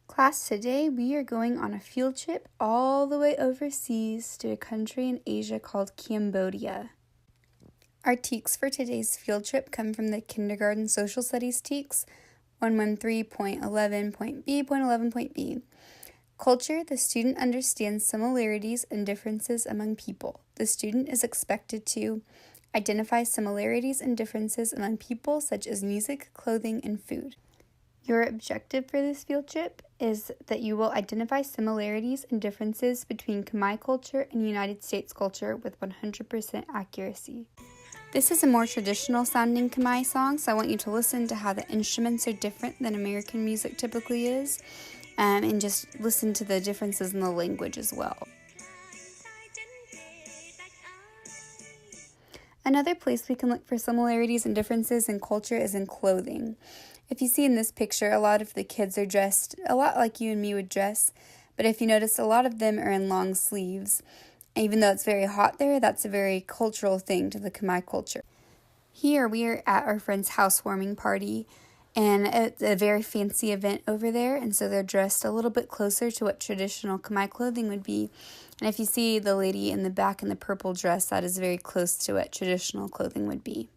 Class, today we are going on a field trip all the way overseas to a country in Asia called Cambodia. Our TEKS for today's field trip come from the Kindergarten Social Studies TEKS 113.11.B.11.B. Culture, the student understands similarities and differences among people. The student is expected to identify similarities and differences among people such as music, clothing, and food. Your objective for this field trip is that you will identify similarities and differences between Khmer culture and United States culture with 100% accuracy. This is a more traditional sounding Khmer song, so I want you to listen to how the instruments are different than American music typically is, and just listen to the differences in the language as well. Another place we can look for similarities and differences in culture is in clothing. If you see in this picture, a lot of the kids are dressed a lot like you and me would dress, but if you notice, a lot of them are in long sleeves. Even though it's very hot there, that's a very cultural thing to the Khmer culture. Here we are at our friend's housewarming party, and it's a very fancy event over there, and so they're dressed a little bit closer to what traditional Khmer clothing would be. And if you see the lady in the back in the purple dress, that is very close to what traditional clothing would be.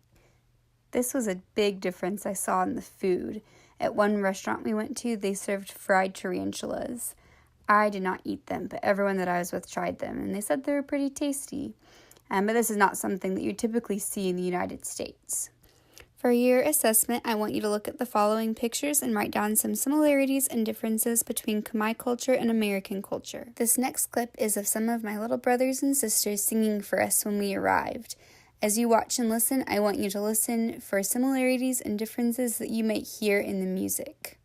This was a big difference I saw in the food. At one restaurant we went to, they served fried tarantulas. I did not eat them, but everyone that I was with tried them, and they said they were pretty tasty. But this is not something that you typically see in the United States. For your assessment, I want you to look at the following pictures and write down some similarities and differences between Khmer culture and American culture. This next clip is of some of my little brothers and sisters singing for us when we arrived. As you watch and listen, I want you to listen for similarities and differences that you might hear in the music.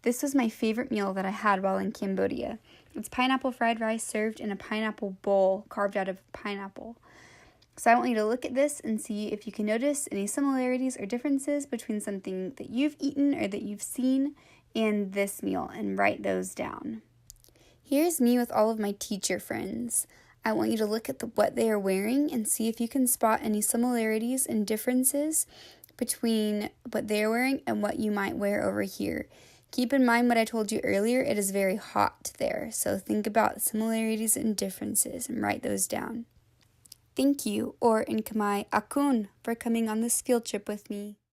This was my favorite meal that I had while in Cambodia. It's pineapple fried rice served in a pineapple bowl carved out of pineapple. So I want you to look at this and see if you can notice any similarities or differences between something that you've eaten or that you've seen and this meal, and write those down. Here's me with all of my teacher friends. I want you to look at what they are wearing and see if you can spot any similarities and differences between what they're wearing and what you might wear over here. Keep in mind what I told you earlier, it is very hot there, so think about similarities and differences and write those down. Thank you, or in Khmer, Akun, for coming on this field trip with me.